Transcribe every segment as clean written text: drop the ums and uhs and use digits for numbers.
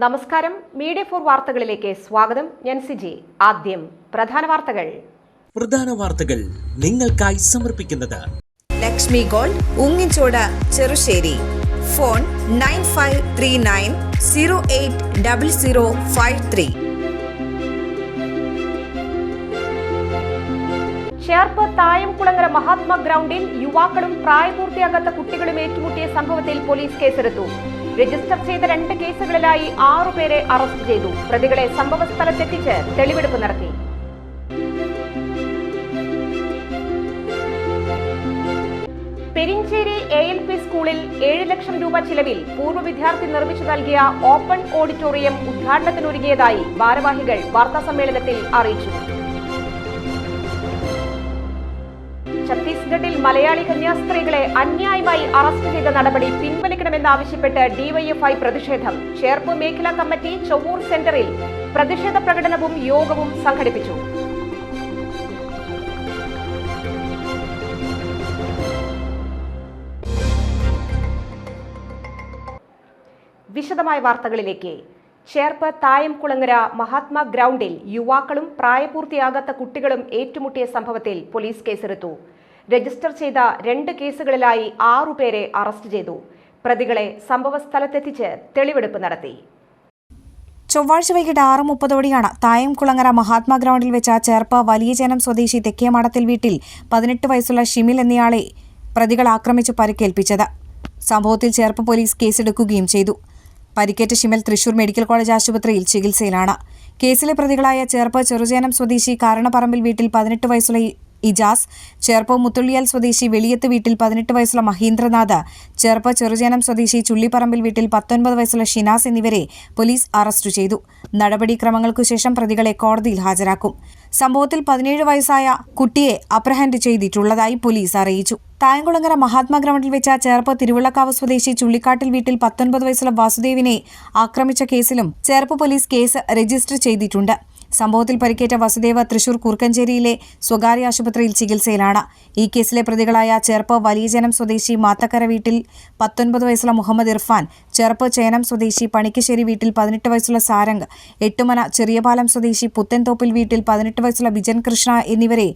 നമസ്കാരം, മീഡിയ 4 വാർത്തകളിലേക്ക് സ്വാഗതം. ഞാൻ സിജി. ആദ്യം പ്രധാന വാർത്തകൾ നിങ്ങൾക്കായി സമർപ്പിക്കുന്നത് ലക്ഷ്മി ഗോൾഡ്, ഉങ്ങിച്ചോട്, ചെറുശ്ശേരി. ഫോൺ 9539080053. ചേർപ്പ് തായംകുളങ്ങര മഹാത്മാ ഗ്രൗണ്ടിൽ യുവാക്കളും പ്രായപൂർത്തിയാകാത്ത കുട്ടികളും ഏറ്റുമുട്ടിയ സംഭവത്തിൽ പോലീസ് കേസെടുത്തു. രജിസ്റ്റർ ചെയ്ത 2 കേസുകളിലായി 6 പേരെ അറസ്റ്റ് ചെയ്തു. പ്രതികളെ സംഭവസ്ഥലത്തെത്തിച്ച് തെളിവെടുപ്പ് നടത്തി. പെരിഞ്ചേരി ALP സ്കൂളിൽ 7 ലക്ഷം രൂപ ചിലവിൽ പൂർവ്വ വിദ്യാർത്ഥി നിർമ്മിച്ചു നൽകിയ ഓപ്പൺ ഓഡിറ്റോറിയം ഉദ്ഘാടനത്തിനൊരുങ്ങിയതായി ഭാരവാഹികൾ വാർത്താസമ്മേളനത്തിൽ അറിയിച്ചു. ഛത്തീസ്ഗഡിൽ മലയാളി കന്യാസ്ത്രീകളെ അന്യായമായി അറസ്റ്റ് ചെയ്ത നടപടി പിൻവലിക്കണമെന്നാവശ്യപ്പെട്ട് DYFI പ്രതിഷേധം. ചേർപ്പ് മേഖലാ കമ്മിറ്റി ചൊവ്വൂർ സെന്ററിൽ പ്രതിഷേധ പ്രകടനവും യോഗവും സംഘടിപ്പിച്ചു. വിശദമായ വാർത്തകളിലേക്ക്. ചേർപ്പ് തായംകുളങ്ങര മഹാത്മാ ഗ്രൗണ്ടിൽ യുവാക്കളും പ്രായപൂർത്തിയാകാത്ത കുട്ടികളും ഏറ്റുമുട്ടിയ സംഭവത്തിൽ പോലീസ് കേസെടുത്തു. രജിസ്റ്റർ ചെയ്ത 2 കേസുകളിലായി 6 പേരെ അറസ്റ്റ് ചെയ്തു. പ്രതികളെ സംഭവസ്ഥലത്തെത്തിച്ച് തെളിവെടുപ്പ് നടത്തി. ചൊവ്വാഴ്ച വൈകിട്ട് 6:30 തായംകുളങ്ങര മഹാത്മാ ഗ്രൗണ്ടിൽ വെച്ച ചേർപ്പ് വലിയജനം സ്വദേശി തെക്കേമാടത്തിൽ വീട്ടിൽ 18 വയസ്സുള്ള ഷിമിൽ എന്നയാളെ പ്രതികൾ ആക്രമിച്ച് പരിക്കേൽപ്പിച്ചത്. സംഭവത്തിൽ ചേർപ്പ് പോലീസ് കേസെടുക്കുകയും ചെയ്തു. പരിക്കേറ്റ ഷിമൽ തൃശൂർ മെഡിക്കൽ കോളേജ് ആശുപത്രിയിൽ ചികിത്സയിലാണ്. കേസിലെ പ്രതികളായ ചേർപ്പ് ചെറുചേനം സ്വദേശി കാരണപ്പറമ്പിൽ വീട്ടിൽ 18 വയസ്സുള്ള ഇജാസ്, ചേർപ്പ് മുത്തുള്ളിയാൽ സ്വദേശി വെളിയത്ത് വീട്ടിൽ 18 വയസ്സുള്ള മഹീന്ദ്രനാഥ്, ചേർപ്പ് ചെറുചേനം സ്വദേശി ചുള്ളിപ്പറമ്പിൽ വീട്ടിൽ 19 വയസ്സുള്ള ഷിനാസ് എന്നിവരെ പോലീസ് അറസ്റ്റ് ചെയ്തു. നടപടിക്രമങ്ങൾക്കു ശേഷം പ്രതികളെ കോടതിയിൽ ഹാജരാക്കും. സംഭവത്തിൽ 17 വയസ്സായ കുട്ടിയെ അപ്രഹെൻഡ് ചെയ്തിട്ടുള്ളതായി പോലീസ് അറിയിച്ചു. തായംകുളങ്ങര മഹാത്മാ ഗ്രൗണ്ടിൽ വെച്ച ചേർപ്പ് തിരുവള്ളക്കാവ് സ്വദേശി ചുള്ളിക്കാട്ടിൽ വീട്ടിൽ 19 വയസ്സുള്ള വാസുദേവിനെ ആക്രമിച്ച കേസിലും ചേർപ്പ് പോലീസ് കേസ് രജിസ്റ്റർ ചെയ്തിട്ടുണ്ട്. സംഭവത്തിൽ പരിക്കേറ്റ വസുദേവ തൃശൂർ കുറുക്കഞ്ചേരിയിലെ സ്വകാര്യ ആശുപത്രിയിൽ ചികിത്സയിലാണ്. ഈ കേസിലെ പ്രതികളായ ചേർപ്പ് വലിയജനം സ്വദേശി മാത്തക്കര വീട്ടിൽ 19 വയസ്സുള്ള മുഹമ്മദ് ഇർഫാൻ, ചേർപ്പ് ചേനം സ്വദേശി പണിക്കശ്ശേരി വീട്ടിൽ 18 വയസ്സുള്ള സാരംഗ്, എട്ടുമന ചെറിയപാലം സ്വദേശി പുത്തൻതോപ്പിൽ വീട്ടിൽ 18 വയസ്സുള്ള ബിജൻ കൃഷ്ണ എന്നിവരെ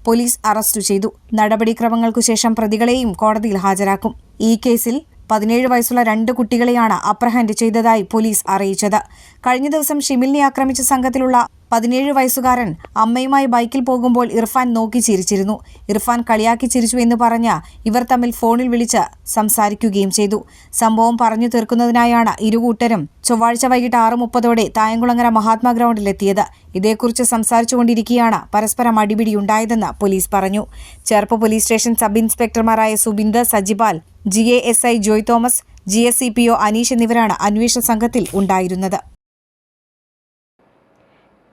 പോലീസ് അറസ്റ്റ് ചെയ്തു. നടപടിക്രമങ്ങൾക്കു ശേഷം പ്രതികളെയും കോടതിയിൽ ഹാജരാക്കും. ഈ കേസിൽ 17 വയസ്സുള്ള 2 കുട്ടികളെയാണ് അപ്രഹെൻഡ് ചെയ്തതായി പോലീസ് അറിയിച്ചത്. കഴിഞ്ഞ ദിവസം ഷിമിലിനെ ആക്രമിച്ച സംഘത്തിലുള്ള 17 വയസ്സുകാരൻ അമ്മയുമായി ബൈക്കിൽ പോകുമ്പോൾ ഇർഫാൻ നോക്കി ചിരിച്ചിരുന്നു. ഇർഫാൻ കളിയാക്കി ചിരിച്ചു എന്ന് പറഞ്ഞ ഇവർ തമ്മിൽ ഫോണിൽ വിളിച്ച് സംസാരിക്കുകയും ചെയ്തു. സംഭവം പറഞ്ഞു തീർക്കുന്നതിനായാണ് ഇരുകൂട്ടരും ചൊവ്വാഴ്ച വൈകിട്ട് 6:30 തായംകുളങ്ങര മഹാത്മാ ഗ്രൗണ്ടിലെത്തിയത്. ഇതേക്കുറിച്ച് സംസാരിച്ചുകൊണ്ടിരിക്കെയാണ് പരസ്പരം അടിപിടിയുണ്ടായതെന്ന് പോലീസ് പറഞ്ഞു. ചേർപ്പ് പോലീസ് സ്റ്റേഷൻ സബ് ഇൻസ്പെക്ടർമാരായ സുബിന്ദ്, സജിപാൽ, GASI ജോയ് തോമസ്, GSCPO അനീഷ് എന്നിവരാണ് അന്വേഷണ സംഘത്തിൽ ഉണ്ടായിരുന്നത്.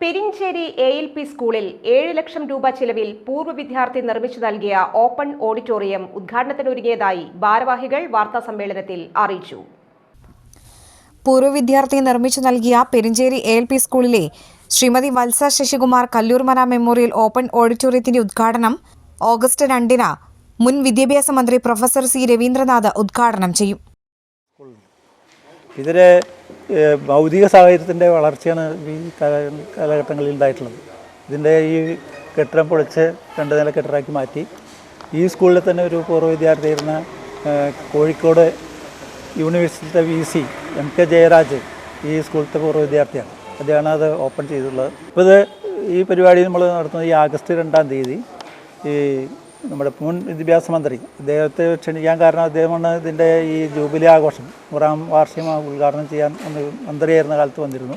പെരിഞ്ചേരി ALP സ്കൂളിൽ 7 ലക്ഷം രൂപ ചിലവിൽ പൂർവ്വ വിദ്യാർത്ഥി നിർമ്മിച്ചു നൽകിയ ഓപ്പൺ ഓഡിറ്റോറിയം ഉദ്ഘാടനത്തിനൊരുങ്ങിയതായി ഭാരവാഹികൾ വാർത്താസമ്മേളനത്തിൽ അറിയിച്ചു. പൂർവ്വ വിദ്യാർത്ഥി നിർമ്മിച്ചു നൽകിയ പെരിഞ്ചേരി ALP സ്കൂളിലെ ശ്രീമതി വത്സ ശശികുമാർ കല്ലൂർമന മെമ്മോറിയൽ ഓപ്പൺ ഓഡിറ്റോറിയത്തിന്റെ ഉദ്ഘാടനം ഓഗസ്റ്റ് 2 മുൻ വിദ്യാഭ്യാസ മന്ത്രി പ്രൊഫസർ C രവീന്ദ്രനാഥ് ഉദ്ഘാടനം ചെയ്യും. ഇതിലെ ഭൗതിക സാഹചര്യത്തിൻ്റെ വളർച്ചയാണ് ഈ കാലഘട്ടങ്ങളിൽ ഉണ്ടായിട്ടുള്ളത്. ഇതിൻ്റെ ഈ കെട്ടിടം പൊളിച്ച് 2 നില കെട്ടിടമാക്കി മാറ്റി. ഈ സ്കൂളിൽ തന്നെ ഒരു പൂർവ്വ വിദ്യാർത്ഥിയായിരുന്ന കോഴിക്കോട് യൂണിവേഴ്സിറ്റിയുടെ VC MK ജയരാജ് ഈ സ്കൂളിലത്തെ പൂർവ്വ വിദ്യാർത്ഥിയാണ്. അദ്ദേഹമാണ് അത് ഓപ്പൺ ചെയ്തിട്ടുള്ളത്. ഇപ്പോൾ ഈ പരിപാടി നമ്മൾ നടത്തുന്നത് ഈ ആഗസ്റ്റ് 2-ാം തീയതി ഈ നമ്മുടെ മുൻ വിദ്യാഭ്യാസ മന്ത്രി അദ്ദേഹത്തെ ക്ഷണിക്കാൻ കാരണം അദ്ദേഹമാണ് ഇതിൻ്റെ ഈ ജൂബിലി ആഘോഷം 100-ാം വാർഷികം ഉദ്ഘാടനം ചെയ്യാൻ മന്ത്രിയായിരുന്ന കാലത്ത് വന്നിരുന്നു.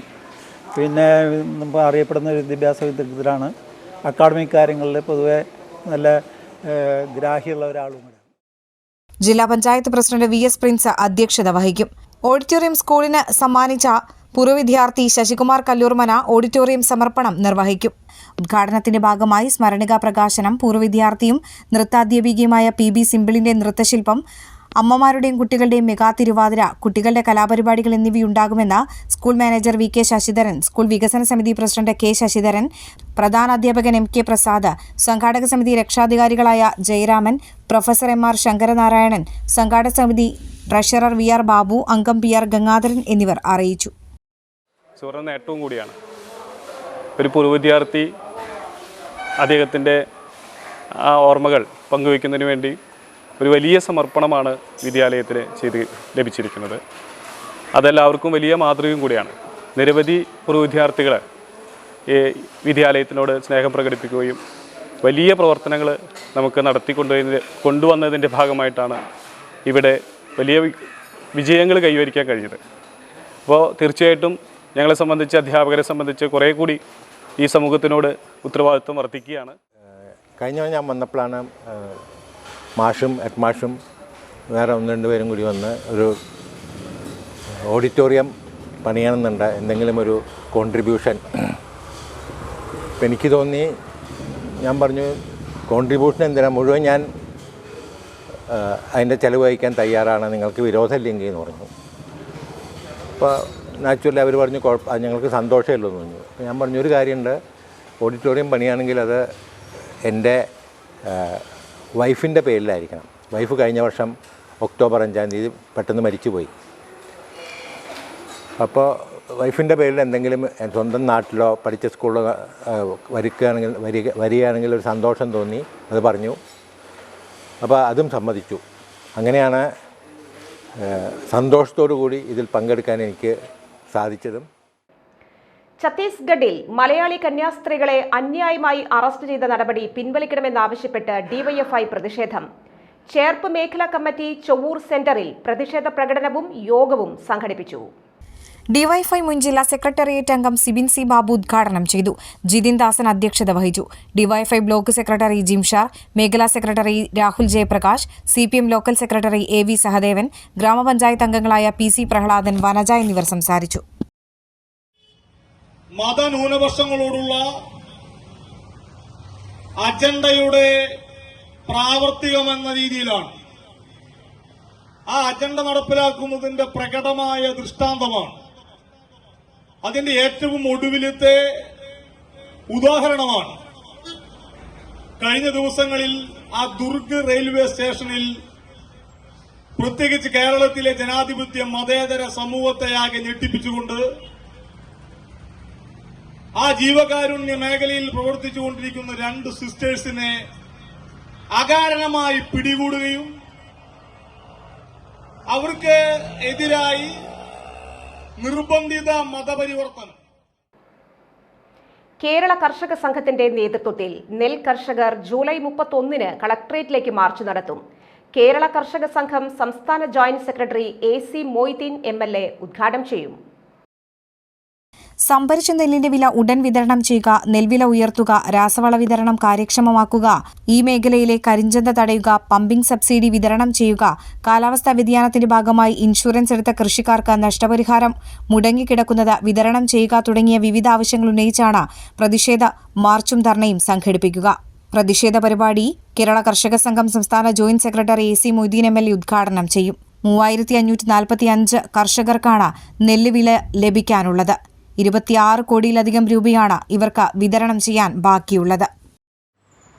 പിന്നെ നമ്മൾ അറിയപ്പെടുന്ന ഒരു വിദ്യാഭ്യാസ വിദഗ്ധരാണ്. അക്കാഡമിക് കാര്യങ്ങളിൽ പൊതുവെ നല്ല ഗ്രാഹ്യമുള്ള ഒരാളും. ജില്ലാ പഞ്ചായത്ത് പ്രസിഡന്റ് VS പ്രിൻസ് അധ്യക്ഷത വഹിക്കും. ഓഡിറ്റോറിയം സ്കൂളിന് സമ്മാനിച്ച പൂർവ്വ വിദ്യാർത്ഥി ശശികുമാർ കല്ലൂർമന ഓഡിറ്റോറിയം സമർപ്പണം നിർവഹിക്കും. ഉദ്ഘാടനത്തിന്റെ ഭാഗമായി സ്മരണികാ പ്രകാശനം, പൂർവ്വ വിദ്യാർത്ഥിയും നൃത്താധ്യാപികയുമായ PB സിമ്പിളിന്റെ നൃത്തശില്പം, അമ്മമാരുടെയും കുട്ടികളുടെയും മെഗാ തിരുവാതിര, കുട്ടികളുടെ കലാപരിപാടികൾ എന്നിവയുണ്ടാകുമെന്ന് school manager VK Sasidharan, school വികസന സമിതി പ്രസിഡന്റ് K ശശിധരൻ, പ്രധാന അധ്യാപകൻ MK പ്രസാദ്, സംഘാടക സമിതി രക്ഷാധികാരികളായ ജയരാമൻ, പ്രൊഫസർ MR ശങ്കരനാരായണൻ, സംഘാടക സമിതി ട്രഷറർ VR ബാബു, അംഗം PR ഗംഗാധരൻ എന്നിവർ അറിയിച്ചു. സുവർണ്ണ നേട്ടവും കൂടിയാണ്. ഒരു പൂർവ്വ വിദ്യാർത്ഥി അദ്ദേഹത്തിൻ്റെ ആ ഓർമ്മകൾ പങ്കുവയ്ക്കുന്നതിന് വേണ്ടി ഒരു വലിയ സമർപ്പണമാണ് വിദ്യാലയത്തിന് ലഭിച്ചിരിക്കുന്നത്. അതെല്ലാവർക്കും വലിയ മാതൃകയും കൂടിയാണ്. നിരവധി പൂർവ്വ വിദ്യാർത്ഥികൾ ഈ വിദ്യാലയത്തിനോട് സ്നേഹം പ്രകടിപ്പിക്കുകയും വലിയ പ്രവർത്തനങ്ങൾ നമുക്ക് കൊണ്ടുവന്നതിൻ്റെ ഭാഗമായിട്ടാണ് ഇവിടെ വലിയ വിജയങ്ങൾ കൈവരിക്കാൻ കഴിഞ്ഞത്. അപ്പോൾ തീർച്ചയായിട്ടും ഞങ്ങളെ സംബന്ധിച്ച്, അധ്യാപകരെ സംബന്ധിച്ച് കുറേ കൂടി ഈ സമൂഹത്തിനോട് ഉത്തരവാദിത്വം വർദ്ധിക്കുകയാണ്. കഴിഞ്ഞ ഞാൻ വന്നപ്പോഴാണ് മാഷും ഹെഡ് മാഷും വേറെ 1-2 പേരും കൂടി വന്ന് ഒരു ഓഡിറ്റോറിയം പണിയണമെന്നുണ്ട്, എന്തെങ്കിലും ഒരു കോൺട്രിബ്യൂഷൻ. അപ്പം എനിക്ക് തോന്നി, ഞാൻ പറഞ്ഞു കോൺട്രിബ്യൂഷൻ എന്തിനാ, മുഴുവൻ ഞാൻ അതിൻ്റെ ചിലവ് വഹിക്കാൻ തയ്യാറാണ്, നിങ്ങൾക്ക് വിരോധമില്ലെങ്കിൽ എന്ന് പറഞ്ഞു. അപ്പോൾ നാച്ചുറലി അവർ പറഞ്ഞു അത് ഞങ്ങൾക്ക് സന്തോഷമില്ലെന്ന് പറഞ്ഞു. അപ്പോൾ ഞാൻ പറഞ്ഞു ഒരു കാര്യമുണ്ട്, ഓഡിറ്റോറിയം പണിയാണെങ്കിൽ അത് എൻ്റെ വൈഫിൻ്റെ പേരിലായിരിക്കണം. വൈഫ് കഴിഞ്ഞ വർഷം ഒക്ടോബർ 5-ാം തീയതി പെട്ടെന്ന് മരിച്ചുപോയി. അപ്പോൾ വൈഫിൻ്റെ പേരിൽ എന്തെങ്കിലും സ്വന്തം നാട്ടിലോ പഠിച്ച സ്കൂളിലോ വരികയാണെങ്കിൽ ഒരു സന്തോഷം തോന്നി, അത് പറഞ്ഞു. അപ്പോൾ അതും സമ്മതിച്ചു. അങ്ങനെയാണ് സന്തോഷത്തോടു കൂടി ഇതിൽ പങ്കെടുക്കാൻ എനിക്ക് സാധിച്ചതും. ഛത്തീസ്ഗഡിൽ മലയാളി കന്യാസ്ത്രീകളെ അന്യായമായി അറസ്റ്റ് ചെയ്ത നടപടി പിൻവലിക്കണമെന്നാവശ്യപ്പെട്ട് ഡിവൈഎഫ്ഐ പ്രതിഷേധം. ചേർപ്പ് മേഖലാ കമ്മിറ്റി ചൊവ്വൂർ സെന്ററിൽ പ്രതിഷേധ പ്രകടനവും യോഗവും സംഘടിപ്പിച്ചു. ഡിവൈഎഫ്ഐ മുൻ ജില്ലാ സെക്രട്ടേറിയറ്റ് അംഗം സിബിൻ സി ബാബു ഉദ്ഘാടനം ചെയ്തു. ജിതിൻ ദാസൻ അധ്യക്ഷത വഹിച്ചു. ഡിവൈഎഫ്ഐ ബ്ലോക്ക് സെക്രട്ടറി ജിംഷാർ, മേഖലാ secretary Rahul Jayaprakash, CPM local secretary AV Sahadevan, ഗ്രാമപഞ്ചായത്ത് അംഗങ്ങളായ PC പ്രഹ്ലാദൻ, വനജ എന്നിവർ സംസാരിച്ചു. മതന്യൂനപക്ഷങ്ങളോടുള്ള അജണ്ടയുടെ പ്രാവർത്തികമെന്ന രീതിയിലാണ് ആ അജണ്ട നടപ്പിലാക്കുന്നതിന്റെ പ്രകടമായ ദൃഷ്ടാന്തമാണ്. അതിന്റെ ഏറ്റവും ഒടുവിലത്തെ ഉദാഹരണമാണ് കഴിഞ്ഞ ദിവസങ്ങളിൽ ആ ദുർഗ് റെയിൽവേ സ്റ്റേഷനിൽ പ്രത്യേകിച്ച് കേരളത്തിലെ ജനാധിപത്യ മതേതര സമൂഹത്തെയാകെ ഞെട്ടിപ്പിച്ചുകൊണ്ട് ആ ജീവകാരുണ്യ മേഖലയിൽ പ്രവർത്തിച്ചുകൊണ്ടിരിക്കുന്ന 2 സിസ്റ്റേഴ്സിനെ അകാരണമായി പിടികൂടുകയും അവർക്ക് എതിരായി നിർബന്ധിത മതപരിവർത്തനം. കേരള കർഷക സംഘത്തിന്റെ നേതൃത്വത്തിൽ നെൽ കർഷകർ ജൂലൈ 31-ന് കളക്ടറേറ്റിലേക്ക് മാർച്ച് നടത്തും. കേരള കർഷക സംഘം സംസ്ഥാന joint secretary AC Moideen MLA ഉദ്ഘാടനം ചെയ്യും. സംഭരിച്ച നെല്ലിന്റെ വില ഉടൻ വിതരണം ചെയ്യുക, നെൽവില ഉയർത്തുക, രാസവള വിതരണം കാര്യക്ഷമമാക്കുക, ഈ മേഖലയിലെ കരിഞ്ചന്ത തടയുക, പമ്പിംഗ് സബ്സിഡി വിതരണം ചെയ്യുക, കാലാവസ്ഥാ വ്യതിയാനത്തിന്റെ ഭാഗമായി ഇൻഷുറൻസ് എടുത്ത കൃഷിക്കാർക്ക് നഷ്ടപരിഹാരം മുടങ്ങിക്കിടക്കുന്നത് വിതരണം ചെയ്യുക തുടങ്ങിയ വിവിധ ആവശ്യങ്ങൾ ഉന്നയിച്ചാണ് പ്രതിഷേധ മാർച്ചും ധർണയും സംഘടിപ്പിക്കുക. പ്രതിഷേധ പരിപാടി കേരള കർഷക സംഘം സംസ്ഥാന joint secretary AC Moideen MLA ഉദ്ഘാടനം ചെയ്യും. 3545 കർഷകർക്കാണ് നെല്ല് വില ലഭിക്കാനുള്ളത്. 26 കോടിയിലധികം രൂപയാണ് ഇവർക്ക് വിതരണം ചെയ്യാൻ ബാക്കിയുള്ളത്.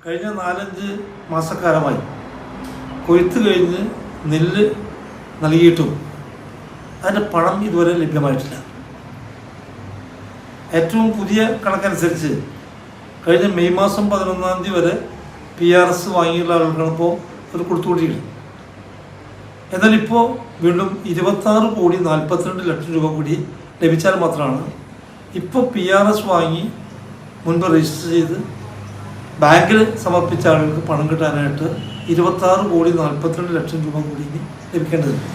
കഴിഞ്ഞ 4-5 മാസക്കാലമായി കൊയ്ത്ത് കഴിഞ്ഞ് നെല്ല് നൽകിയിട്ടും അതിൻ്റെ പണം ഇതുവരെ ലഭ്യമായിട്ടില്ല. ഏറ്റവും പുതിയ കണക്കനുസരിച്ച് കഴിഞ്ഞ മെയ് മാസം 11-ാം തീയതി വരെ PRS വാങ്ങിയുള്ള ആളുകൾക്കാണ് ഇപ്പോൾ അത് കൊടുത്തുകൊണ്ടിരിക്കുന്നത്. എന്നാൽ ഇപ്പോൾ വീണ്ടും 26 കോടി 42 ലക്ഷം രൂപ കൂടി ലഭിച്ചാൽ മാത്രമാണ് ഇപ്പോൾ PRS വാങ്ങി മുൻപ് രജിസ്റ്റർ ചെയ്ത് ബാങ്കിൽ സമർപ്പിച്ച ആളുകൾക്ക് പണം കിട്ടാനായിട്ട് 26 കോടി 42 ലക്ഷം രൂപ കൂടി ലഭിക്കേണ്ടതുണ്ട്.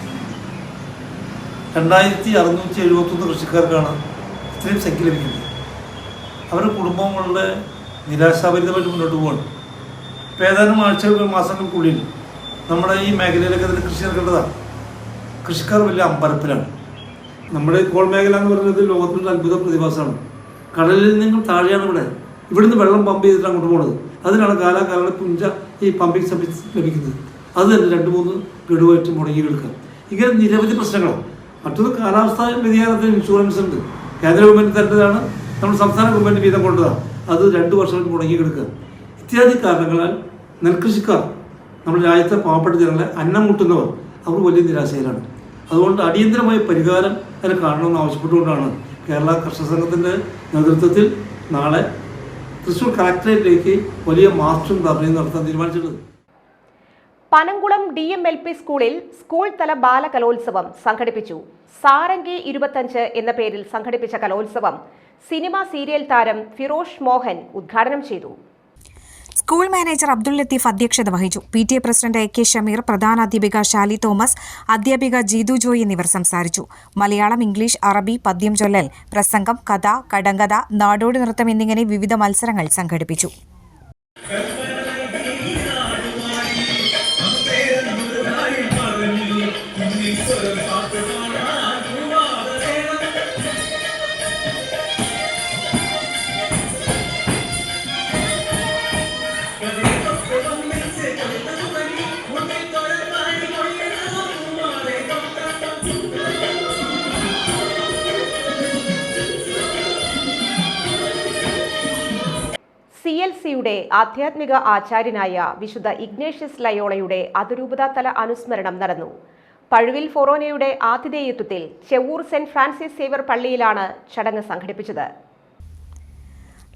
2671 കൃഷിക്കാർക്കാണ് ഇത്രയും സംഖ്യ ലഭിക്കുന്നത്. അവരുടെ കുടുംബങ്ങളുടെ നിരാശാഭരിതമായിട്ട് മുന്നോട്ട് പോകണം. ഇപ്പോൾ ഏതാനും ആഴ്ചകൾ മാസങ്ങൾക്കുള്ളിൽ നമ്മുടെ ഈ മേഖലയിലൊക്കെ അതിൽ കൃഷി ഇറക്കേണ്ടതാണ്. കൃഷിക്കാർ വലിയ അമ്പരപ്പിലാണ്. നമ്മുടെ കോൾ മേഖല എന്ന് പറയുന്നത് ലോകത്തിലുള്ള അത്ഭുത പ്രതിഭാസമാണ്. കടലിൽ നിന്നും താഴെയാണ് ഇവിടുന്ന് വെള്ളം പമ്പ് ചെയ്തിട്ട് അങ്ങോട്ട് പോകുന്നത്. അതിനാണ് കാലാകാലം പുഞ്ച ഈ പമ്പിങ് സർവീസ് ലഭിക്കുന്നത്. അത് തന്നെ 2-3 ഗഡുവായിട്ട് മുടങ്ങി കിടക്കുക. ഇങ്ങനെ നിരവധി പ്രശ്നങ്ങളാണ്. മറ്റൊന്ന് കാലാവസ്ഥാ വ്യതിയാനത്തിന് ഇൻഷുറൻസ് ഉണ്ട്. കേന്ദ്ര ഗവൺമെൻറ് തരേണ്ടതാണ്, നമ്മൾ സംസ്ഥാന ഗവൺമെൻറ് വീതം കൊണ്ടതാണ്. അത് 2 വർഷമായിട്ട് മുടങ്ങി കിടക്കുക. ഇത്യാദി കാരണങ്ങളാൽ നെൽകൃഷിക്കാർ, നമ്മുടെ രാജ്യത്തെ പാവപ്പെട്ട ജനങ്ങളെ അന്നം മുട്ടുന്നവർ, അവർ വലിയ നിരാശയിലാണ്. അതുകൊണ്ട് അടിയന്തരമായ പരിഹാരം അതിന് കാണണമെന്ന് ആവശ്യപ്പെട്ടുകൊണ്ടാണ് കേരള കർഷക സംഘത്തിൻ്റെ നേതൃത്വത്തിൽ നാളെ തൃശ്ശൂർ കളക്ടറേറ്റിലേക്ക് വലിയ മാർച്ചും ധർണയും നടത്താൻ തീരുമാനിച്ചിട്ടുണ്ട്. പനംകുളം DMLP സ്കൂളിൽ സ്കൂൾ തല ബാലകലോത്സവം സംഘടിപ്പിച്ചു. സാരംഗി 25 എന്ന പേരിൽ സംഘടിപ്പിച്ച കലോത്സവം സിനിമ സീരിയൽ താരം ഫിറോഷ് മോഹൻ ഉദ്ഘാടനം ചെയ്തു. സ്കൂൾ മാനേജർ അബ്ദുൾ ലത്തീഫ് അധ്യക്ഷത വഹിച്ചു. PTA പ്രസിഡന്റ് AK ഷമീർ, പ്രധാനാധ്യാപിക ഷാലി തോമസ്, അധ്യാപിക ജീതു ജോയ് എന്നിവർ സംസാരിച്ചു. മലയാളം, ഇംഗ്ലീഷ്, അറബി, പദ്യം ചൊല്ലൽ, പ്രസംഗം, കഥ, കടങ്കഥ, നാടോടി നൃത്തം എന്നിങ്ങനെ വിവിധ മത്സരങ്ങൾ സംഘടിപ്പിച്ചു. CLCയുടെ ആധ്യാത്മിക ആചാര്യനായ വിശുദ്ധ ഇഗ്നേഷ്യസ് ലയോളയുടെ അതിരൂപതാതല അനുസ്മരണം നടന്നു. പഴുവിൽ ഫൊറോനയുടെ ആതിഥേയത്വത്തിൽ ചെവൂർ സെന്റ് ഫ്രാൻസിസ് സേവർ പള്ളിയിലാണ് ചടങ്ങ് സംഘടിപ്പിച്ചത്.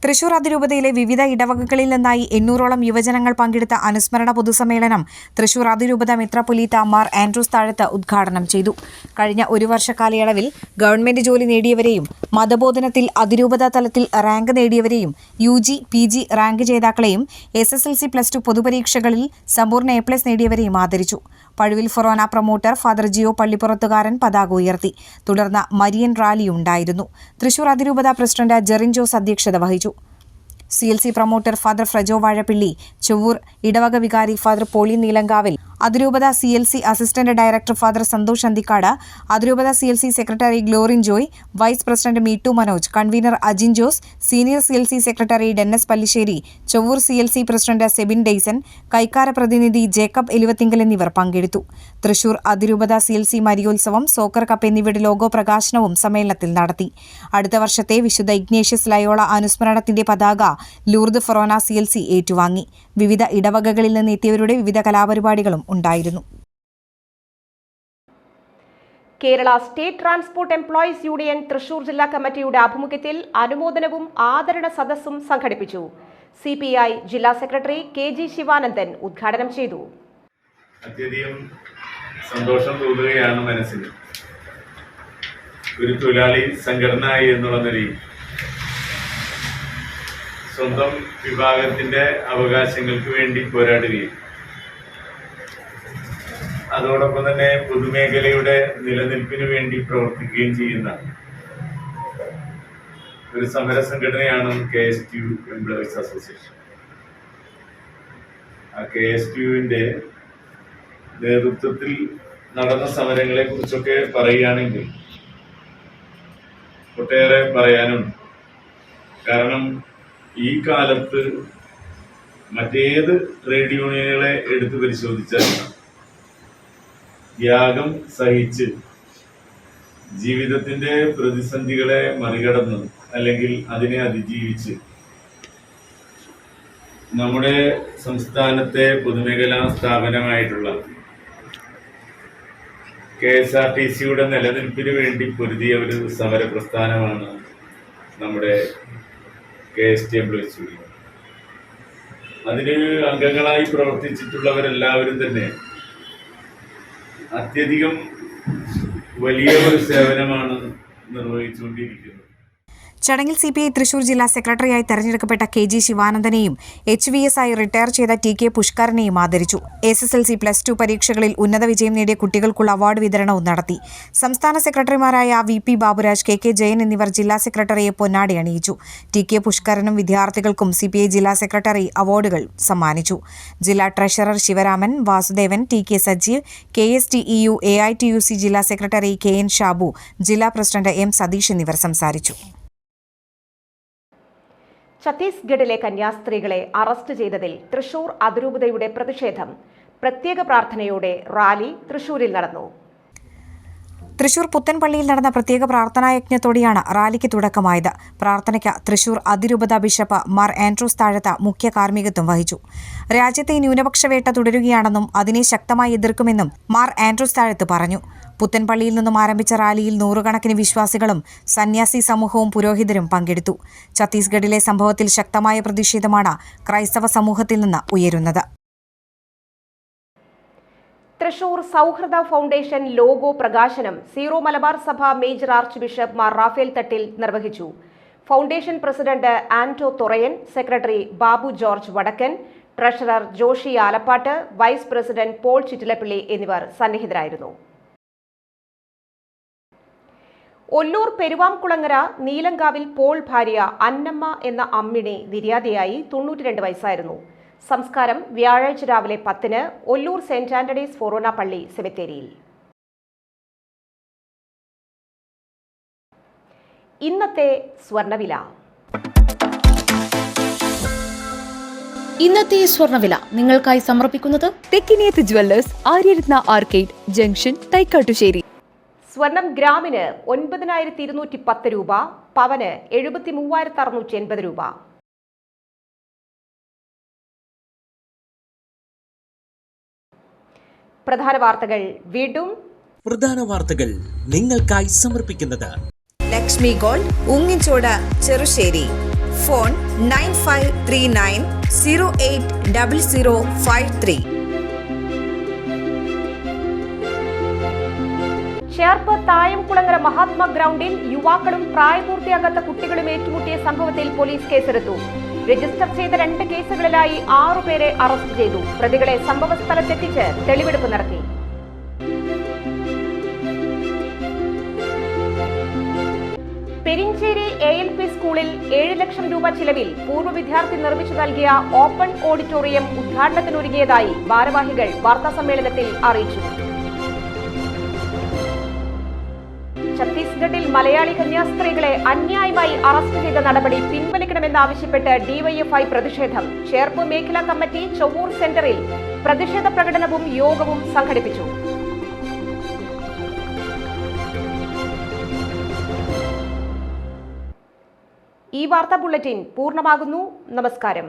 തൃശൂർ അതിരൂപതയിലെ വിവിധ ഇടവകകളിൽ നിന്നായി 800ഓളം യുവജനങ്ങൾ പങ്കെടുത്ത അനുസ്മരണ പൊതുസമ്മേളനം തൃശൂർ അതിരൂപത മെത്രാപ്പൊലീത്ത മാർ ആൻഡ്രൂസ് താഴത്ത് ഉദ്ഘാടനം ചെയ്തു. കഴിഞ്ഞ ഒരു വർഷ കാലയളവിൽ ഗവൺമെന്റ് ജോലി നേടിയവരെയും മതബോധനത്തിൽ അതിരൂപതാ തലത്തിൽ റാങ്ക് നേടിയവരെയും UG, PG റാങ്ക് ജേതാക്കളെയും SSLC +2 പൊതുപരീക്ഷകളിൽ സമ്പൂർണ്ണ A+ നേടിയവരെയും ആദരിച്ചു. Pazhuvil forane promoter father Jio പള്ളിപ്പുറത്തുകാരൻ പതാക ഉയർത്തി. തുടർന്ന് മരിയൻ റാലിയുണ്ടായിരുന്നു. തൃശൂർ അതിരൂപത പ്രസിഡന്റ് ജെറിൻ ജോസ് അധ്യക്ഷത വഹിച്ചു. CLC promoter father Frajo Vazhappilly, Chevoor ഇടവക വികാരി ഫാദർ പോളി നീലങ്കാവിൽ, അതിരൂപത CLC assistant director father Santhosh Anthikkad, അതിരൂപത CLC secretary Glorin Joy, vice president Meettu Manoj, convener Ajin Jose, senior CLC secretary Dennis Pallissery, Chevoor CLC president Sebin Dayson, കൈക്കാര പ്രതിനിധി ജേക്കബ് എലുവത്തിങ്കൽ എന്നിവർ പങ്കെടുത്തു. തൃശൂർ അതിരൂപത CLC മരിയോത്സവം, സോക്കർ കപ്പ് എന്നിവയുടെ ലോഗോ പ്രകാശനവും സമ്മേളനത്തിൽ നടത്തി. അടുത്ത വർഷത്തെ വിശുദ്ധ ഇഗ്നേഷ്യസ് ലയോള അനുസ്മരണത്തിന്റെ പതാക ലൂർദ് ഫൊറോന CLC ഏറ്റുവാങ്ങി. വിവിധ ഇടവകകളിൽ നിന്ന് എത്തിയവരുടെ വിവിധ കലാപരിപാടികളും ഉണ്ടായിരുന്നു. Kerala state transport employees union Thrissur ജില്ലാ കമ്മിറ്റിയുടെ ആഭിമുഖ്യത്തിൽ അനുമോദനവും ആദരണ സദസ്സും സംഘടിപ്പിച്ചു. CPI ജില്ലാ സെക്രട്ടറി KG ശിവാനന്ദൻ ഉദ്ഘാടനം ചെയ്തു. അത്യധികം സന്തോഷം തോന്നുകയാണ് മനസ്സിന്. ഒരു തൊഴിലാളി സംഘടന എന്നുള്ള നിലയിൽ സ്വന്തം വിഭാഗത്തിന്റെ അവകാശങ്ങൾക്ക് വേണ്ടി പോരാടുകയും അതോടൊപ്പം തന്നെ പൊതുമേഖലയുടെ നിലനിൽപ്പിന് വേണ്ടി പ്രവർത്തിക്കുകയും ചെയ്യുന്ന ഒരു സമര സംഘടനയാണ് KSTU എംപ്ലോയീസ് അസോസിയേഷൻ. ആ KSTUവിന്റെ നേതൃത്വത്തിൽ നടന്ന സമരങ്ങളെ കുറിച്ചൊക്കെ പറയുകയാണെങ്കിൽ ഒട്ടേറെ പറയാനുണ്ട്. കാരണം ഈ കാലത്ത് മറ്റേത് ട്രേഡ് യൂണിയനുകളെ എടുത്തു പരിശോധിച്ചാൽ ത്യാഗം സഹിച്ച് ജീവിതത്തിന്റെ പ്രതിസന്ധികളെ മറികടന്ന് അല്ലെങ്കിൽ അതിനെ അതിജീവിച്ച് നമ്മുടെ സംസ്ഥാനത്തെ പൊതുമേഖലാ സ്ഥാപനമായിട്ടുള്ള KSRTCയുടെ നിലനിൽപ്പിന് വേണ്ടി പൊരുതിയ ഒരു സമര പ്രസ്ഥാനമാണ് നമ്മുടെ KST എംപ്ലോയീസ് യൂണിയൻ. അതിന് അംഗങ്ങളായി പ്രവർത്തിച്ചിട്ടുള്ളവരെല്ലാവരും തന്നെ അത്യധികം വലിയ ഒരു സേവനമാണ് നിർവഹിച്ചുകൊണ്ടിരിക്കുന്നത്. ചടങ്ങിൽ CPI തൃശൂർ ജില്ലാ സെക്രട്ടറിയായി തെരഞ്ഞെടുക്കപ്പെട്ട KG ശിവാനന്ദനെയും HVS ആയി റിട്ടയർ ചെയ്ത TK പുഷ്കരനെയും ആദരിച്ചു. SSLC +2 പരീക്ഷകളിൽ ഉന്നത വിജയം നേടിയ കുട്ടികൾക്കുള്ള അവാർഡ് വിതരണവും നടത്തി. സംസ്ഥാന സെക്രട്ടറിമാരായ VP ബാബുരാജ്, KK ജയൻ എന്നിവർ ജില്ലാ സെക്രട്ടറിയെ പൊന്നാടി അണിയിച്ചു. TK പുഷ്കരനും വിദ്യാർത്ഥികൾക്കും CPI ജില്ലാ സെക്രട്ടറി അവാർഡുകൾ സമ്മാനിച്ചു. ജില്ലാ treasurer Sivaraman, Vasudevan, TK Sajeev, KSTEU AITUC ജില്ലാ സെക്രട്ടറി KN ഷാബു, ജില്ലാ പ്രസിഡന്റ് M സതീഷ് എന്നിവർ സംസാരിച്ചു. ഛത്തീസ്ഗഡിലെ കന്യാസ്ത്രീകളെ അറസ്റ്റ് ചെയ്തതിൽ തൃശൂർ അതിരൂപതയുടെ പ്രതിഷേധം. പ്രത്യേക പ്രാർത്ഥനയോടെ റാലി തൃശൂരിൽ നടന്നു. തൃശൂർ പുത്തൻപള്ളിയിൽ നടന്ന പ്രത്യേക പ്രാർത്ഥനായജ്ഞത്തോടെയാണ് റാലിക്ക് തുടക്കമായത്. പ്രാർത്ഥനയ്ക്ക് തൃശൂർ അതിരൂപത ബിഷപ്പ് മാർ ആൻഡ്രൂസ് താഴത്ത് മുഖ്യ കാർമ്മികത്വം വഹിച്ചു. രാജ്യത്തെ ന്യൂനപക്ഷ വേട്ട തുടരുകയാണെന്നും അതിനെ ശക്തമായി എതിർക്കുമെന്നും മാർ ആൻഡ്രൂസ് താഴത്ത് പറഞ്ഞു. പുത്തൻപള്ളിയിൽ നിന്നും ആരംഭിച്ച റാലിയിൽ നൂറുകണക്കിന് വിശ്വാസികളും സന്യാസി സമൂഹവും പുരോഹിതരും പങ്കെടുത്തു. ഛത്തീസ്ഗഡിലെ സംഭവത്തിൽ ശക്തമായ പ്രതിഷേധമാണ് ക്രൈസ്തവ സമൂഹത്തിൽ നിന്ന് ഉയരുന്നത്. തൃശൂർ സൗഹൃദ ഫൗണ്ടേഷൻ ലോഗോ പ്രകാശനം സീറോ മലബാർ സഭ major archbishop Mar Raphael Thattil നിർവഹിച്ചു. Foundation president Anto Thorayan, secretary Babu George Vadakkan, treasurer Joshi Alappatt, vice president Paul Chittilappilly എന്നിവർ സന്നിഹിതരായിരുന്നു. ഒല്ലൂർ പെരുവാംകുളങ്ങര നീലങ്കാവിൽ പോൾ ഭാര്യ അന്നമ്മ എന്ന അമ്മിണി നിര്യാതയായി. 92 വയസ്സായിരുന്നു. സംസ്കാരം വ്യാഴാഴ്ച രാവിലെ 10-ന് ഒല്ലൂർ സെന്റ് ആന്റണീസ് ഫൊറോന പള്ളി സെമിത്തേരിയിൽ. ഇന്നത്തെ സ്വർണ്ണവില. ഇന്നത്തെ സ്വർണ്ണവില നിങ്ങൾക്കായി സമർപ്പിക്കുന്നത് Thekkiniyath jewellers, Aryaratna arcade junction, Thaikkattussery. സ്വർണം ഗ്രാമിന് 9210 രൂപ, പവന് 73,680 രൂപ. പ്രധാന വാർത്തകൾ വീണ്ടും. പ്രധാന വാർത്തകൾ നിങ്ങൾക്കായി സമർപ്പിക്കുന്നത് ലക്ഷ്മി ഗോൾഡ്, ഉങ്ങിച്ചോട്, ചെറുശ്ശേരി. ഫോൺ 9539080053. ചേർപ്പ് തായംകുളങ്ങര മഹാത്മാ ഗ്രൗണ്ടിൽ യുവാക്കളും പ്രായപൂർത്തിയാകാത്ത കുട്ടികളും ഏറ്റുമുട്ടിയ സംഭവത്തിൽ പോലീസ് കേസെടുത്തു. രജിസ്റ്റർ ചെയ്ത 2 കേസുകളിലായി 6 പേരെ അറസ്റ്റ് ചെയ്തു. പ്രതികളെ സംഭവസ്ഥലത്തെത്തിച്ച് തെളിവെടുപ്പ് നടത്തി. പെരിഞ്ചേരി ALP സ്കൂളിൽ 7 ലക്ഷം രൂപ ചിലവിൽ പൂർവ്വ വിദ്യാർത്ഥി നിർമ്മിച്ചു നൽകിയ ഓപ്പൺ ഓഡിറ്റോറിയം ഉദ്ഘാടനത്തിനൊരുങ്ങിയതായി ഭാരവാഹികൾ വാർത്താസമ്മേളനത്തിൽ അറിയിച്ചു. ഛത്തീസ്ഗഡിൽ മലയാളി കന്യാസ്ത്രീകളെ അന്യായമായി അറസ്റ്റ് ചെയ്ത നടപടി പിൻവലിക്കണമെന്നാവശ്യപ്പെട്ട് DYFI പ്രതിഷേധം. ചേർപ്പ് മേഖലാ കമ്മിറ്റി ചൊവ്വൂർ സെന്ററിൽ പ്രതിഷേധ പ്രകടനവും യോഗവും സംഘടിപ്പിച്ചു. ഈ വാർത്താ ബുള്ളറ്റിൻ പൂർണ്ണമാകുന്നു. നമസ്കാരം.